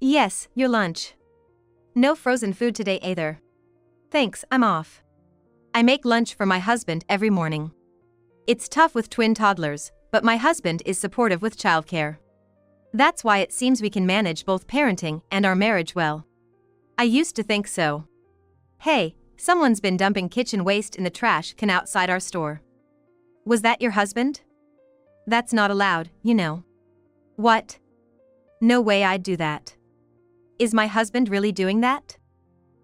Yes, your lunch. No frozen food today either. Thanks, I'm off. I make lunch for my husband every morning. It's tough with twin toddlers, but my husband is supportive with childcare. That's why it seems we can manage both parenting and our marriage well. I used to think so. Hey, someone's been dumping kitchen waste in the trash can outside our store. Was that your husband? That's not allowed, you know. What? No way I'd do that. Is my husband really doing that?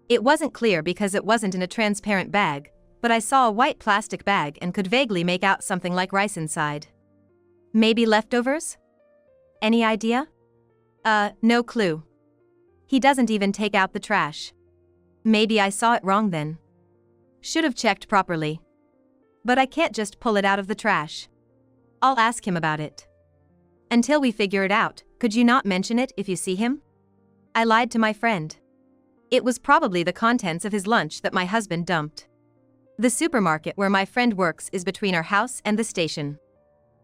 It wasn't clear because it wasn't in a transparent bag, but I saw a white plastic bag and could vaguely make out something like rice inside. Maybe leftovers? Any idea? No clue. He doesn't even take out the trash. Maybe I saw it wrong then. Should have checked properly. But I can't just pull it out of the trash. I'll ask him about it. Until we figure it out, could you not mention it if you see him? I lied to my friend. It was probably the contents of his lunch that my husband dumped. The supermarket where my friend works is between our house and the station.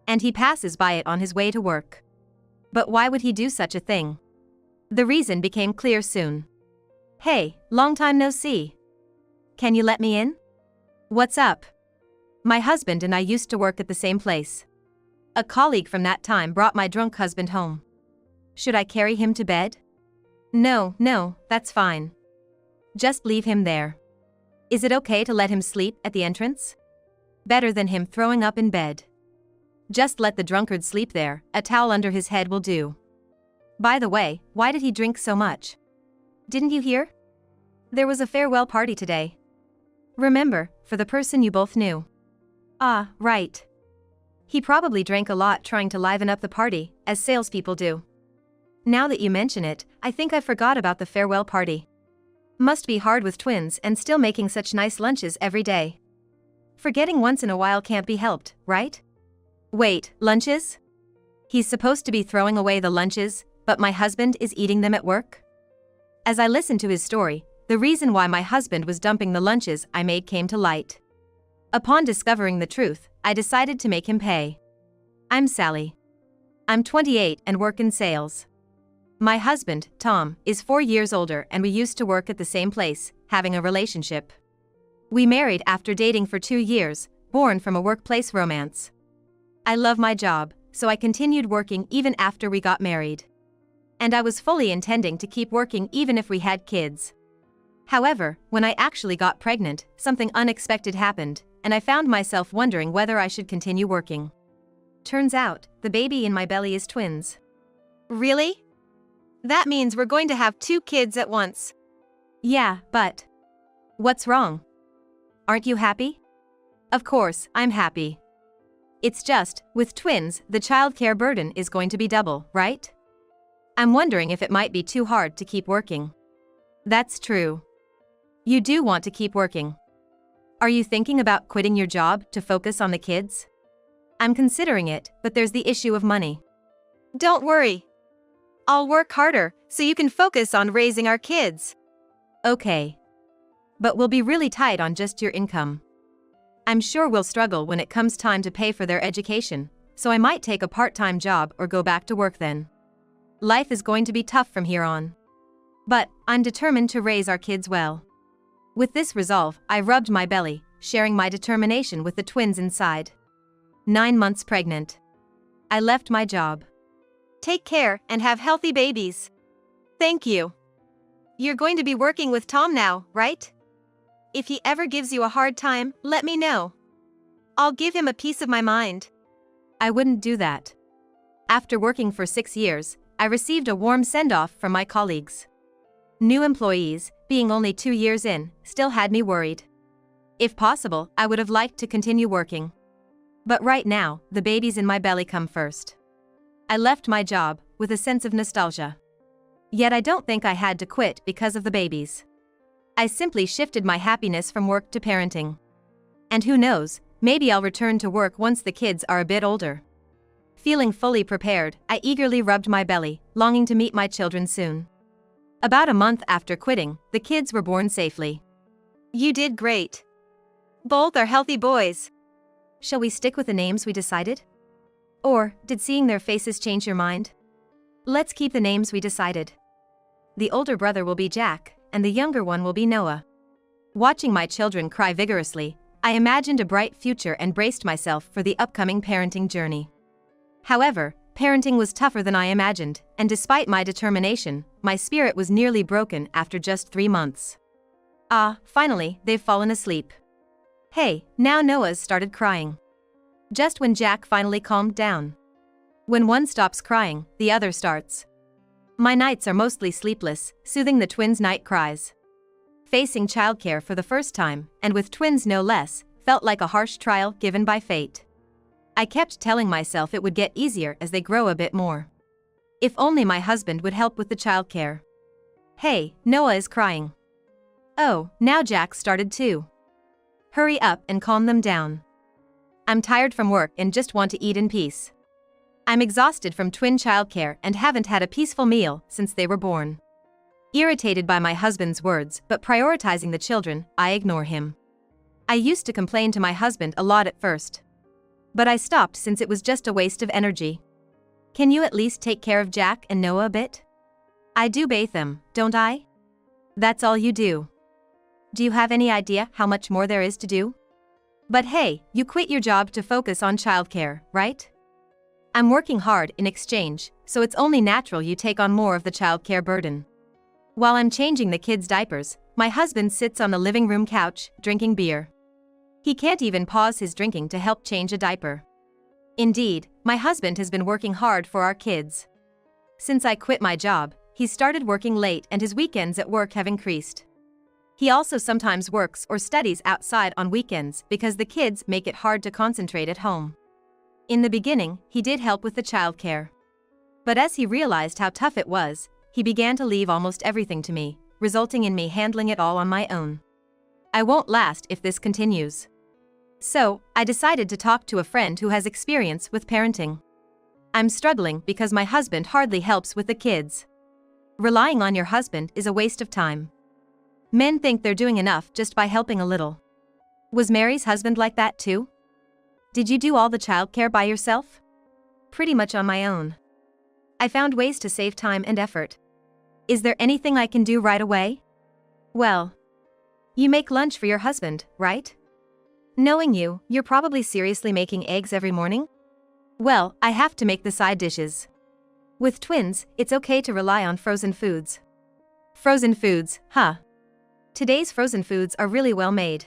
And he passes by it on his way to work. But why would he do such a thing? The reason became clear soon. Hey, long time no see. Can you let me in? What's up? My husband and I used to work at the same place. A colleague from that time brought my drunk husband home. Should I carry him to bed? No, that's fine. Just leave him there. Is it okay to let him sleep at the entrance? Better than him throwing up in bed. Just let the drunkard sleep there, a towel under his head will do. By the way, why did he drink so much? Didn't you hear? There was a farewell party today. Remember, for the person you both knew. Ah, right. He probably drank a lot trying to liven up the party, as salespeople do. Now that you mention it, I think I forgot about the farewell party. Must be hard with twins and still making such nice lunches every day. Forgetting once in a while can't be helped, right? Wait, lunches? He's supposed to be throwing away the lunches, but my husband is eating them at work? As I listened to his story, the reason why my husband was dumping the lunches I made came to light. Upon discovering the truth, I decided to make him pay. I'm Sally. I'm 28 and work in sales. My husband, Tom, is 4 years older and we used to work at the same place, having a relationship. We married after dating for 2 years, born from a workplace romance. I love my job, so I continued working even after we got married. And I was fully intending to keep working even if we had kids. However, when I actually got pregnant, something unexpected happened, and I found myself wondering whether I should continue working. Turns out, the baby in my belly is twins. Really? That means we're going to have 2 kids at once. Yeah, but what's wrong? Aren't you happy? Of course, I'm happy. It's just, with twins, the childcare burden is going to be double, right? I'm wondering if it might be too hard to keep working. That's true. You do want to keep working. Are you thinking about quitting your job to focus on the kids? I'm considering it, but there's the issue of money. Don't worry. I'll work harder so you can focus on raising our kids. Okay. But we'll be really tight on just your income. I'm sure we'll struggle when it comes time to pay for their education, so I might take a part-time job or go back to work then. Life is going to be tough from here on. But I'm determined to raise our kids well. With this resolve, I rubbed my belly, sharing my determination with the twins inside. 9 months pregnant. I left my job. Take care and have healthy babies. Thank you. You're going to be working with Tom now, right? If he ever gives you a hard time, let me know. I'll give him a piece of my mind. I wouldn't do that. After working for 6 years, I received a warm send-off from my colleagues. New employees, being only 2 years in, still had me worried. If possible, I would have liked to continue working. But right now, the babies in my belly come first. I left my job with a sense of nostalgia. Yet I don't think I had to quit because of the babies. I simply shifted my happiness from work to parenting. And who knows, maybe I'll return to work once the kids are a bit older. Feeling fully prepared, I eagerly rubbed my belly, longing to meet my children soon. About a month after quitting, the kids were born safely. You did great. Both are healthy boys. Shall we stick with the names we decided? Or, did seeing their faces change your mind? Let's keep the names we decided. the older brother will be Jack, and the younger one will be Noah. Watching my children cry vigorously, I imagined a bright future and braced myself for the upcoming parenting journey. However, parenting was tougher than I imagined, and despite my determination, my spirit was nearly broken after just 3 months. Finally, they've fallen asleep. Hey, now Noah's started crying. Just when Jack finally calmed down. When one stops crying, the other starts. My nights are mostly sleepless, soothing the twins' night cries. Facing childcare for the first time, and with twins no less, felt like a harsh trial given by fate. I kept telling myself it would get easier as they grow a bit more. If only my husband would help with the childcare. Hey, Noah is crying. Oh, now Jack started too. Hurry up and calm them down. I'm tired from work and just want to eat in peace. I'm exhausted from twin childcare and haven't had a peaceful meal since they were born. Irritated by my husband's words but prioritizing the children, I ignore him. I used to complain to my husband a lot at first. But I stopped since it was just a waste of energy. Can you at least take care of Jack and Noah a bit? I do bathe them, don't I? That's all you do. Do you have any idea how much more there is to do? But hey, you quit your job to focus on childcare, right? I'm working hard in exchange, so it's only natural you take on more of the childcare burden. While I'm changing the kids' diapers, my husband sits on the living room couch, drinking beer. He can't even pause his drinking to help change a diaper. Indeed, my husband has been working hard for our kids. Since I quit my job, he's started working late and his weekends at work have increased. He also sometimes works or studies outside on weekends because the kids make it hard to concentrate at home. In the beginning, he did help with the childcare. But as he realized how tough it was, he began to leave almost everything to me, resulting in me handling it all on my own. I won't last if this continues. So, I decided to talk to a friend who has experience with parenting. I'm struggling because my husband hardly helps with the kids. Relying on your husband is a waste of time. Men think they're doing enough just by helping a little. Was Mary's husband like that too? Did you do all the childcare by yourself? Pretty much on my own. I found ways to save time and effort. Is there anything I can do right away? Well, you make lunch for your husband, right? Knowing you, you're probably seriously making eggs every morning? Well, I have to make the side dishes. With twins, it's okay to rely on frozen foods. Frozen foods, huh? Today's frozen foods are really well made.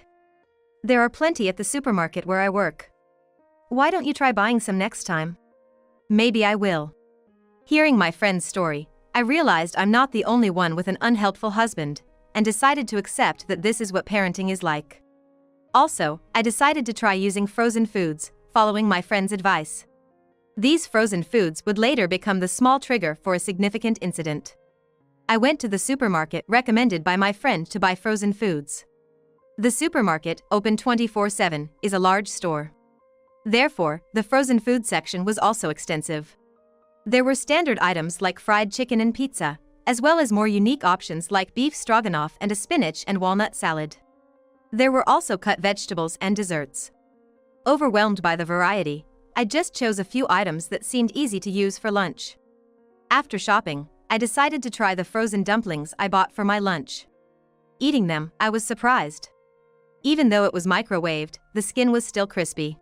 There are plenty at the supermarket where I work. Why don't you try buying some next time? Maybe I will. Hearing my friend's story, I realized I'm not the only one with an unhelpful husband, and decided to accept that this is what parenting is like. Also, I decided to try using frozen foods, following my friend's advice. These frozen foods would later become the small trigger for a significant incident. I went to the supermarket recommended by my friend to buy frozen foods. The supermarket, open 24/7, is a large store. Therefore, the frozen food section was also extensive. There were standard items like fried chicken and pizza, as well as more unique options like beef stroganoff and a spinach and walnut salad. There were also cut vegetables and desserts. Overwhelmed by the variety, I just chose a few items that seemed easy to use for lunch. After shopping, I decided to try the frozen dumplings I bought for my lunch. Eating them, I was surprised. Even though it was microwaved, the skin was still crispy.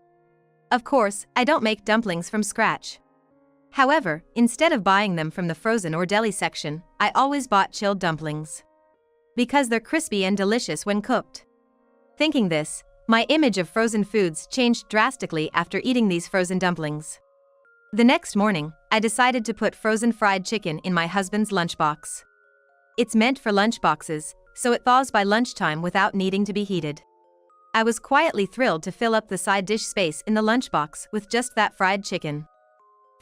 Of course, I don't make dumplings from scratch. However, instead of buying them from the frozen or deli section, I always bought chilled dumplings. Because they're crispy and delicious when cooked. Thinking this, my image of frozen foods changed drastically after eating these frozen dumplings. The next morning, I decided to put frozen fried chicken in my husband's lunchbox. It's meant for lunchboxes, so it thaws by lunchtime without needing to be heated. I was quietly thrilled to fill up the side dish space in the lunchbox with just that fried chicken.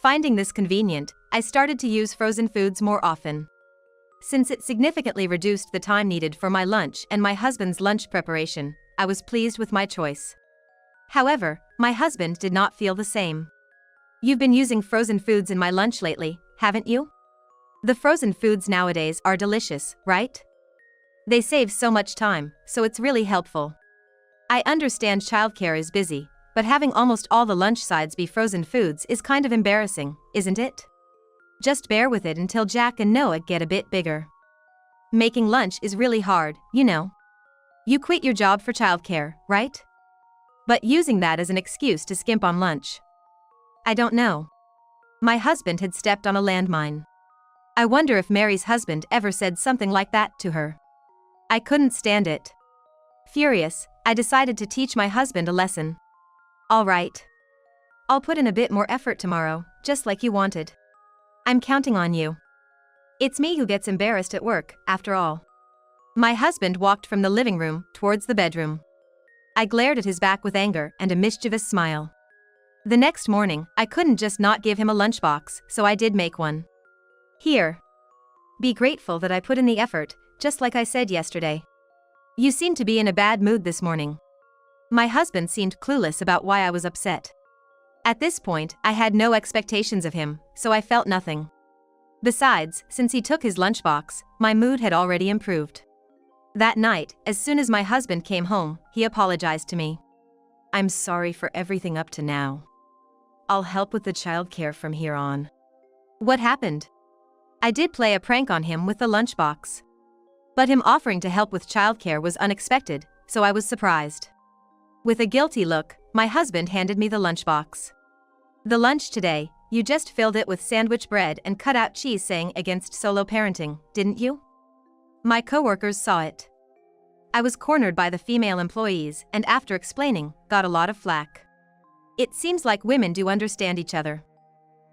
Finding this convenient, I started to use frozen foods more often. Since it significantly reduced the time needed for my lunch and my husband's lunch preparation, I was pleased with my choice. However, my husband did not feel the same. You've been using frozen foods in my lunch lately, haven't you? The frozen foods nowadays are delicious, right? They save so much time, so it's really helpful. I understand childcare is busy, but having almost all the lunch sides be frozen foods is kind of embarrassing, isn't it? Just bear with it until Jack and Noah get a bit bigger. Making lunch is really hard, you know. You quit your job for childcare, right? But using that as an excuse to skimp on lunch. I don't know. My husband had stepped on a landmine. I wonder if Mary's husband ever said something like that to her. I couldn't stand it. Furious, I decided to teach my husband a lesson. All right. I'll put in a bit more effort tomorrow, just like you wanted. I'm counting on you. It's me who gets embarrassed at work, after all. My husband walked from the living room towards the bedroom. I glared at his back with anger and a mischievous smile. The next morning, I couldn't just not give him a lunchbox, so I did make one. Here. Be grateful that I put in the effort, just like I said yesterday. You seem to be in a bad mood this morning. My husband seemed clueless about why I was upset. At this point, I had no expectations of him, so I felt nothing. Besides, since he took his lunchbox, my mood had already improved. That night, as soon as my husband came home, he apologized to me. I'm sorry for everything up to now. I'll help with the childcare from here on. What happened? I did play a prank on him with the lunchbox. But him offering to help with childcare was unexpected, so I was surprised. With a guilty look, my husband handed me the lunchbox. The lunch today, you just filled it with sandwich bread and cut out cheese, saying against solo parenting, didn't you? My coworkers saw it. I was cornered by the female employees and after explaining, got a lot of flack. It seems like women do understand each other.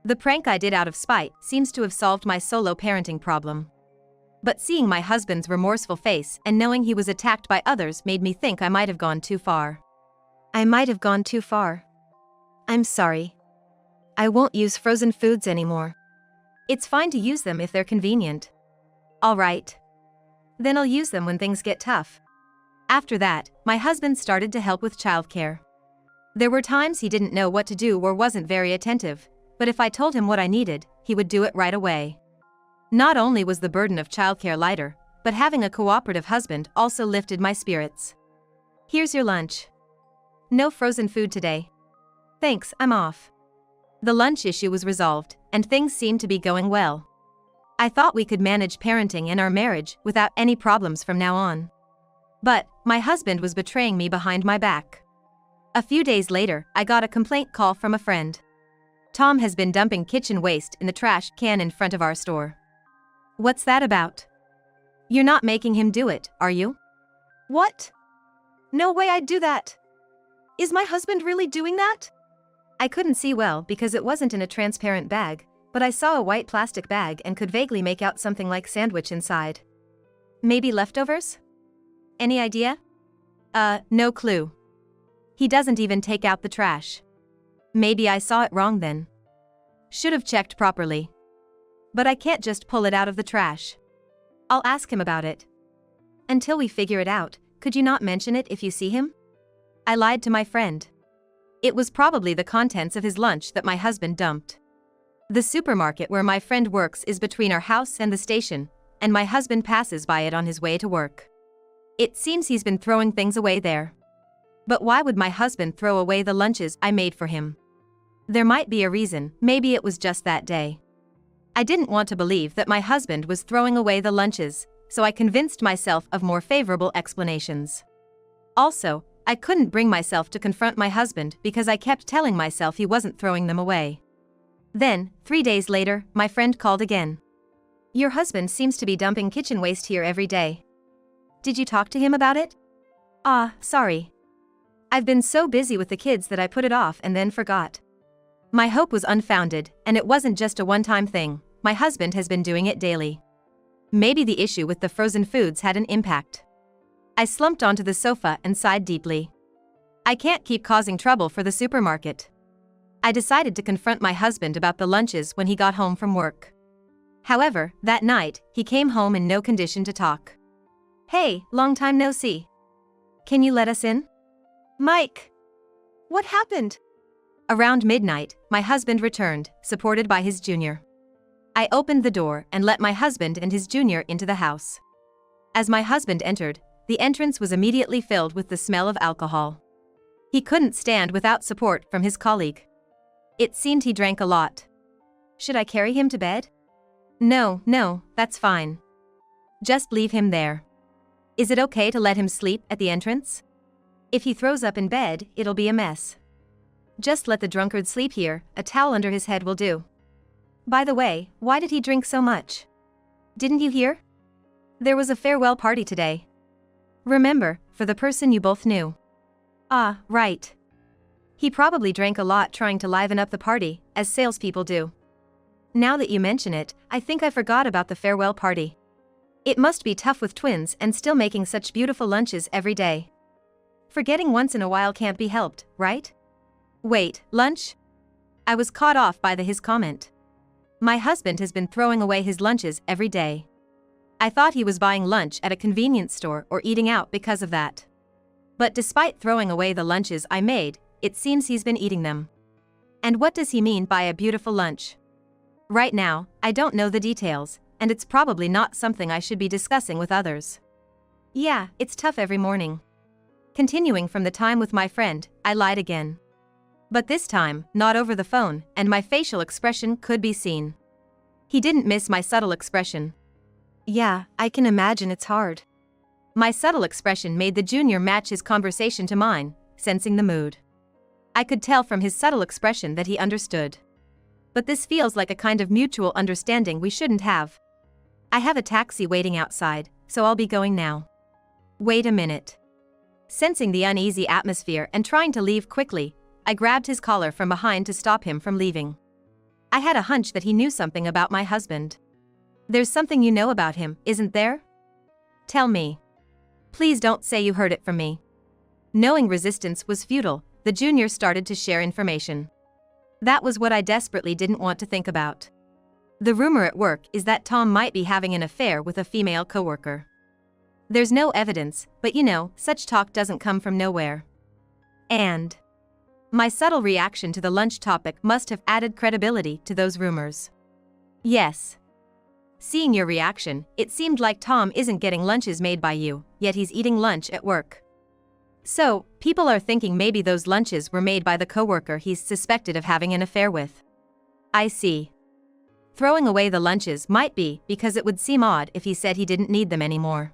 The prank I did out of spite seems to have solved my solo parenting problem. But seeing my husband's remorseful face and knowing he was attacked by others made me think I might have gone too far. I might have gone too far. I'm sorry. I won't use frozen foods anymore. It's fine to use them if they're convenient. All right. Then I'll use them when things get tough. After that, my husband started to help with childcare. There were times he didn't know what to do or wasn't very attentive, but if I told him what I needed, he would do it right away. Not only was the burden of childcare lighter, but having a cooperative husband also lifted my spirits. Here's your lunch. No frozen food today. Thanks, I'm off. The lunch issue was resolved, and things seemed to be going well. I thought we could manage parenting and our marriage without any problems from now on. But my husband was betraying me behind my back. A few days later, I got a complaint call from a friend. Tom has been dumping kitchen waste in the trash can in front of our store. What's that about? You're not making him do it, are you? What? No way I'd do that. Is my husband really doing that? I couldn't see well because it wasn't in a transparent bag, but I saw a white plastic bag and could vaguely make out something like sandwich inside. Maybe leftovers? Any idea? No clue. He doesn't even take out the trash. Maybe I saw it wrong then. Should have checked properly. But I can't just pull it out of the trash. I'll ask him about it. Until we figure it out, could you not mention it if you see him? I lied to my friend. It was probably the contents of his lunch that my husband dumped. The supermarket where my friend works is between our house and the station, and my husband passes by it on his way to work. It seems he's been throwing things away there. But why would my husband throw away the lunches I made for him? There might be a reason, maybe it was just that day. I didn't want to believe that my husband was throwing away the lunches, so I convinced myself of more favorable explanations. Also, I couldn't bring myself to confront my husband because I kept telling myself he wasn't throwing them away. Then, 3 days later, my friend called again. Your husband seems to be dumping kitchen waste here every day. Did you talk to him about it? Sorry. I've been so busy with the kids that I put it off and then forgot. My hope was unfounded, and it wasn't just a one-time thing. My husband has been doing it daily. Maybe the issue with the frozen foods had an impact. I slumped onto the sofa and sighed deeply. I can't keep causing trouble for the supermarket. I decided to confront my husband about the lunches when he got home from work. However, that night, he came home in no condition to talk. Hey, long time no see. Can you let us in? Mike! What happened? Around midnight, my husband returned, supported by his junior. I opened the door and let my husband and his junior into the house. As my husband entered, the entrance was immediately filled with the smell of alcohol. He couldn't stand without support from his colleague. It seemed he drank a lot. Should I carry him to bed? No, that's fine. Just leave him there. Is it okay to let him sleep at the entrance? If he throws up in bed, it'll be a mess. Just let the drunkard sleep here, a towel under his head will do. By the way, why did he drink so much? Didn't you hear? There was a farewell party today. Remember, for the person you both knew. Ah, right. He probably drank a lot trying to liven up the party, as salespeople do. Now that you mention it, I think I forgot about the farewell party. It must be tough with twins and still making such beautiful lunches every day. Forgetting once in a while can't be helped, right? Wait, lunch? I was caught off by his comment. My husband has been throwing away his lunches every day. I thought he was buying lunch at a convenience store or eating out because of that. But despite throwing away the lunches I made, it seems he's been eating them. And what does he mean by a beautiful lunch? Right now, I don't know the details, and it's probably not something I should be discussing with others. Yeah, it's tough every morning. Continuing from the time with my friend, I lied again. But this time, not over the phone, and my facial expression could be seen. He didn't miss my subtle expression. Yeah, I can imagine it's hard. My subtle expression made the junior match his conversation to mine, sensing the mood. I could tell from his subtle expression that he understood. But this feels like a kind of mutual understanding we shouldn't have. I have a taxi waiting outside, so I'll be going now. Wait a minute. Sensing the uneasy atmosphere and trying to leave quickly, I grabbed his collar from behind to stop him from leaving. I had a hunch that he knew something about my husband. There's something you know about him, isn't there? Tell me. Please don't say you heard it from me. Knowing resistance was futile, the junior started to share information. That was what I desperately didn't want to think about. The rumor at work is that Tom might be having an affair with a female coworker. There's no evidence, but you know, such talk doesn't come from nowhere. And my subtle reaction to the lunch topic must have added credibility to those rumors. Yes. Seeing your reaction, it seemed like Tom isn't getting lunches made by you, yet he's eating lunch at work. So, people are thinking maybe those lunches were made by the coworker he's suspected of having an affair with. I see. Throwing away the lunches might be because it would seem odd if he said he didn't need them anymore.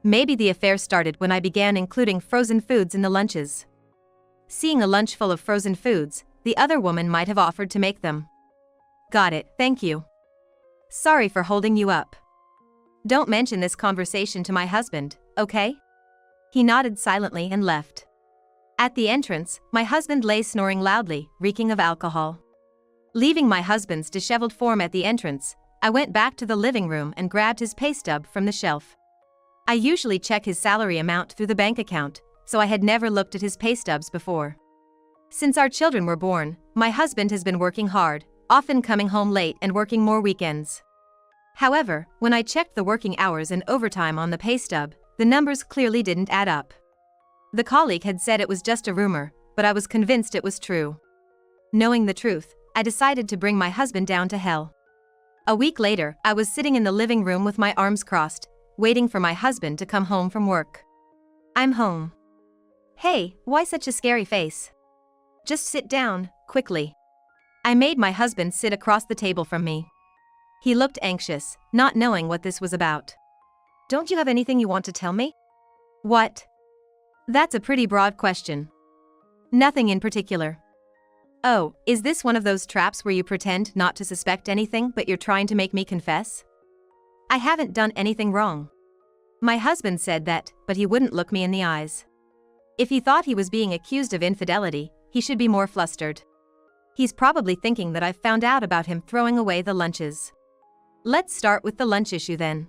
Maybe the affair started when I began including frozen foods in the lunches. Seeing a lunch full of frozen foods, the other woman might have offered to make them. Got it, thank you. Sorry for holding you up. Don't mention this conversation to my husband, okay? He nodded silently and left. At the entrance, my husband lay snoring loudly, reeking of alcohol. Leaving my husband's disheveled form at the entrance, I went back to the living room and grabbed his pay stub from the shelf. I usually check his salary amount through the bank account, so I had never looked at his pay stubs before. Since our children were born, my husband has been working hard, often coming home late and working more weekends. However, when I checked the working hours and overtime on the pay stub, the numbers clearly didn't add up. The colleague had said it was just a rumor, but I was convinced it was true. Knowing the truth, I decided to bring my husband down to hell. A week later, I was sitting in the living room with my arms crossed, waiting for my husband to come home from work. I'm home. Hey, why such a scary face? Just sit down, quickly. I made my husband sit across the table from me. He looked anxious, not knowing what this was about. Don't you have anything you want to tell me? What? That's a pretty broad question. Nothing in particular. Oh, is this one of those traps where you pretend not to suspect anything but you're trying to make me confess? I haven't done anything wrong. My husband said that, but he wouldn't look me in the eyes. If he thought he was being accused of infidelity, he should be more flustered. He's probably thinking that I've found out about him throwing away the lunches. Let's start with the lunch issue then.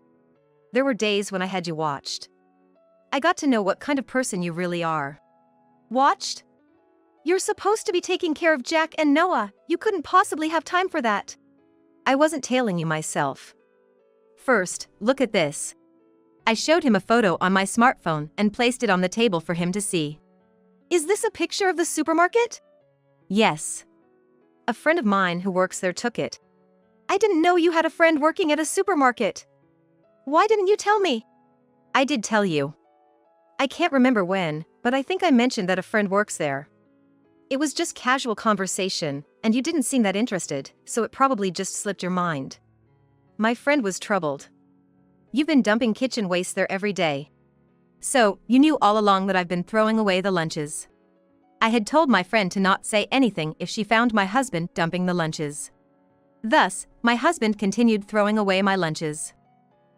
There were days when I had you watched. I got to know what kind of person you really are. Watched? You're supposed to be taking care of Jack and Noah. You couldn't possibly have time for that. I wasn't tailing you myself. First, look at this. I showed him a photo on my smartphone and placed it on the table for him to see. Is this a picture of the supermarket? Yes. A friend of mine who works there took it. I didn't know you had a friend working at a supermarket. Why didn't you tell me? I did tell you. I can't remember when, but I think I mentioned that a friend works there. It was just casual conversation, and you didn't seem that interested, so it probably just slipped your mind. My friend was troubled. You've been dumping kitchen waste there every day. So, you knew all along that I've been throwing away the lunches. I had told my friend to not say anything if she found my husband dumping the lunches. Thus, my husband continued throwing away my lunches.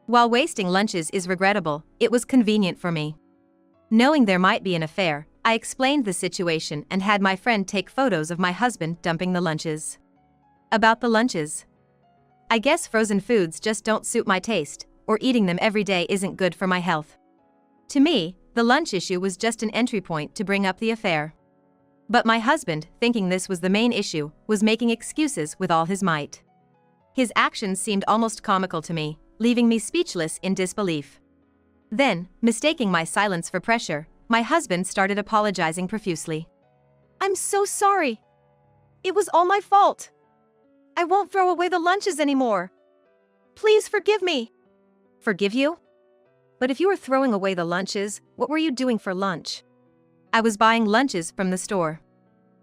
While wasting lunches is regrettable, it was convenient for me. Knowing there might be an affair, I explained the situation and had my friend take photos of my husband dumping the lunches. About the lunches. I guess frozen foods just don't suit my taste, or eating them every day isn't good for my health. To me, the lunch issue was just an entry point to bring up the affair. But my husband, thinking this was the main issue, was making excuses with all his might. His actions seemed almost comical to me, leaving me speechless in disbelief. Then, mistaking my silence for pressure, my husband started apologizing profusely. "I'm so sorry. It was all my fault. I won't throw away the lunches anymore. Please forgive me." Forgive you? But if you were throwing away the lunches, what were you doing for lunch? I was buying lunches from the store.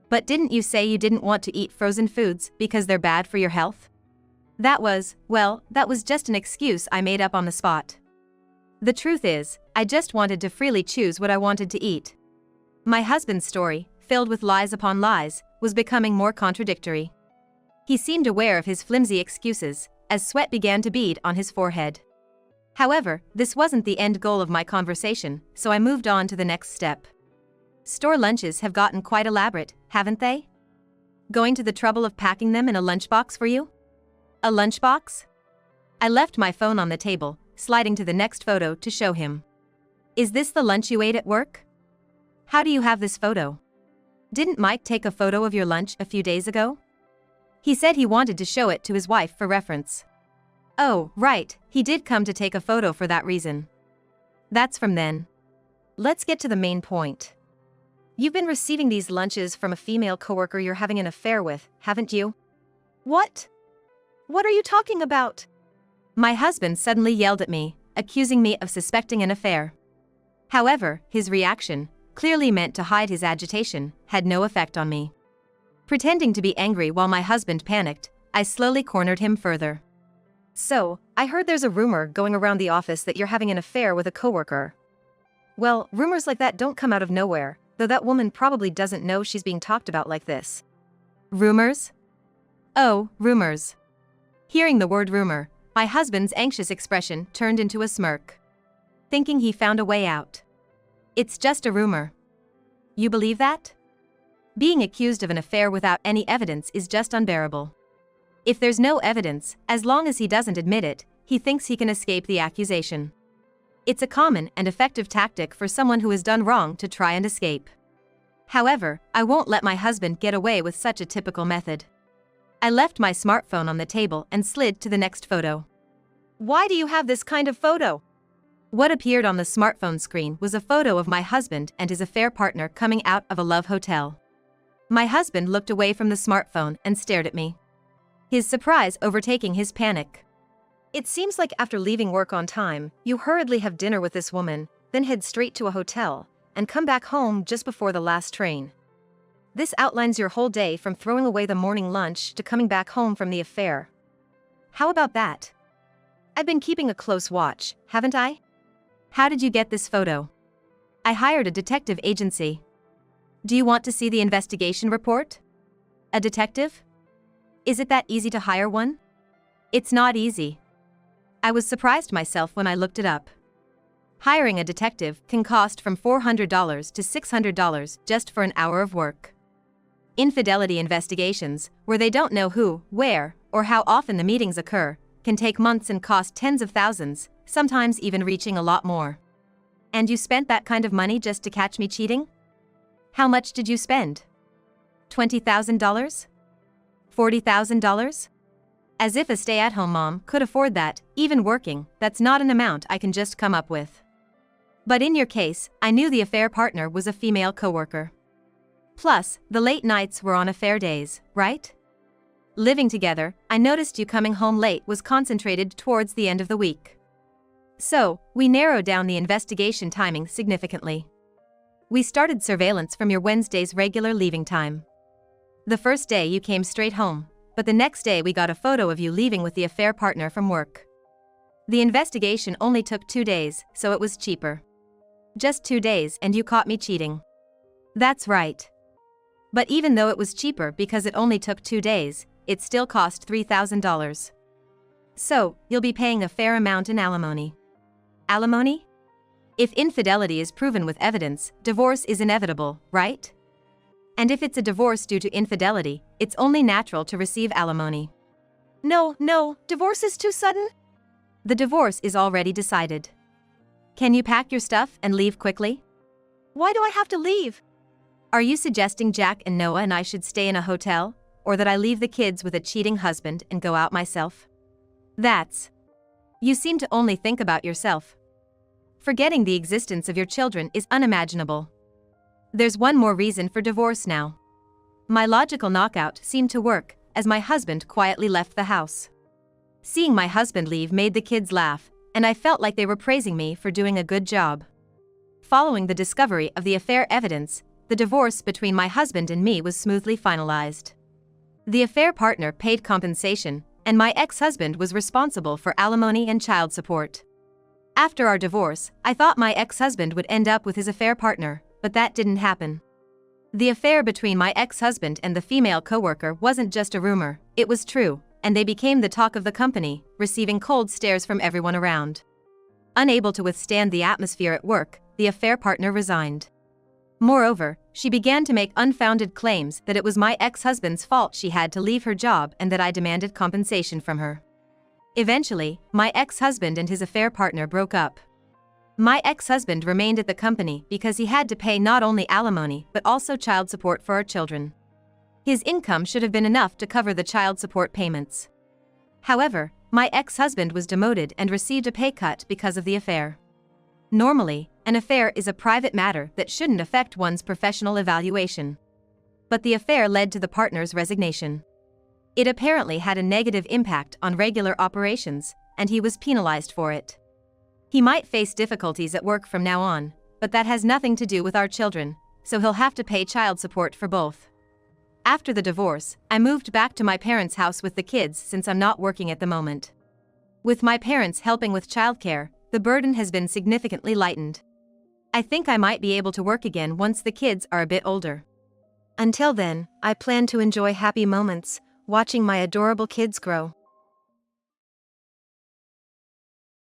But didn't you say you didn't want to eat frozen foods because they're bad for your health? That was just an excuse I made up on the spot. The truth is, I just wanted to freely choose what I wanted to eat. My husband's story, filled with lies upon lies, was becoming more contradictory. He seemed aware of his flimsy excuses, as sweat began to bead on his forehead. However, this wasn't the end goal of my conversation, so I moved on to the next step. Store lunches have gotten quite elaborate, haven't they? Going to the trouble of packing them in a lunchbox for you? A lunchbox? I left my phone on the table, sliding to the next photo to show him. Is this the lunch you ate at work? How do you have this photo? Didn't Mike take a photo of your lunch a few days ago? He said he wanted to show it to his wife for reference. Oh, right, he did come to take a photo for that reason. That's from then. Let's get to the main point. You've been receiving these lunches from a female coworker you're having an affair with, haven't you? What? What are you talking about? My husband suddenly yelled at me, accusing me of suspecting an affair. However, his reaction, clearly meant to hide his agitation, had no effect on me. Pretending to be angry while my husband panicked, I slowly cornered him further. So, I heard there's a rumor going around the office that you're having an affair with a coworker. Well, rumors like that don't come out of nowhere, though that woman probably doesn't know she's being talked about like this. Rumors? Oh, rumors. Hearing the word rumor, my husband's anxious expression turned into a smirk. Thinking he found a way out. It's just a rumor. You believe that? Being accused of an affair without any evidence is just unbearable. If there's no evidence, as long as he doesn't admit it, he thinks he can escape the accusation. It's a common and effective tactic for someone who has done wrong to try and escape. However, I won't let my husband get away with such a typical method. I left my smartphone on the table and slid to the next photo. Why do you have this kind of photo? What appeared on the smartphone screen was a photo of my husband and his affair partner coming out of a love hotel. My husband looked away from the smartphone and stared at me. His surprise overtaking his panic. It seems like after leaving work on time, you hurriedly have dinner with this woman, then head straight to a hotel, and come back home just before the last train. This outlines your whole day from throwing away the morning lunch to coming back home from the affair. How about that? I've been keeping a close watch, haven't I? How did you get this photo? I hired a detective agency. Do you want to see the investigation report? A detective? Is it that easy to hire one? It's not easy. I was surprised myself when I looked it up. Hiring a detective can cost from $400 to $600 just for an hour of work. Infidelity investigations, where they don't know who, where, or how often the meetings occur, can take months and cost tens of thousands, sometimes even reaching a lot more. And you spent that kind of money just to catch me cheating? How much did you spend? $20,000? $40,000? As if a stay-at-home mom could afford that, even working, that's not an amount I can just come up with. But in your case, I knew the affair partner was a female coworker. Plus, the late nights were on affair days, right? Living together, I noticed you coming home late was concentrated towards the end of the week. So, we narrowed down the investigation timing significantly. We started surveillance from your Wednesday's regular leaving time. The first day you came straight home, but the next day we got a photo of you leaving with the affair partner from work. The investigation only took 2 days, so it was cheaper. Just 2 days and you caught me cheating. That's right. But even though it was cheaper because it only took 2 days, it still cost $3,000. So, you'll be paying a fair amount in alimony. Alimony? If infidelity is proven with evidence, divorce is inevitable, right? And if it's a divorce due to infidelity, it's only natural to receive alimony. No, divorce is too sudden. The divorce is already decided. Can you pack your stuff and leave quickly? Why do I have to leave? Are you suggesting Jack and Noah and I should stay in a hotel, or that I leave the kids with a cheating husband and go out myself? You seem to only think about yourself. Forgetting the existence of your children is unimaginable. There's one more reason for divorce now. My logical knockout seemed to work, as my husband quietly left the house. Seeing my husband leave made the kids laugh, and I felt like they were praising me for doing a good job. Following the discovery of the affair evidence, the divorce between my husband and me was smoothly finalized. The affair partner paid compensation, and my ex-husband was responsible for alimony and child support. After our divorce, I thought my ex-husband would end up with his affair partner, but that didn't happen. The affair between my ex-husband and the female coworker wasn't just a rumor, it was true, and they became the talk of the company, receiving cold stares from everyone around. Unable to withstand the atmosphere at work, the affair partner resigned. Moreover, she began to make unfounded claims that it was my ex-husband's fault she had to leave her job and that I demanded compensation from her. Eventually, my ex-husband and his affair partner broke up. My ex-husband remained at the company because he had to pay not only alimony but also child support for our children. His income should have been enough to cover the child support payments. However, my ex-husband was demoted and received a pay cut because of the affair. Normally, an affair is a private matter that shouldn't affect one's professional evaluation. But the affair led to the partner's resignation. It apparently had a negative impact on regular operations, and he was penalized for it. He might face difficulties at work from now on, but that has nothing to do with our children, so he'll have to pay child support for both. After the divorce, I moved back to my parents' house with the kids since I'm not working at the moment. With my parents helping with childcare, the burden has been significantly lightened. I think I might be able to work again once the kids are a bit older. Until then, I plan to enjoy happy moments, watching my adorable kids grow.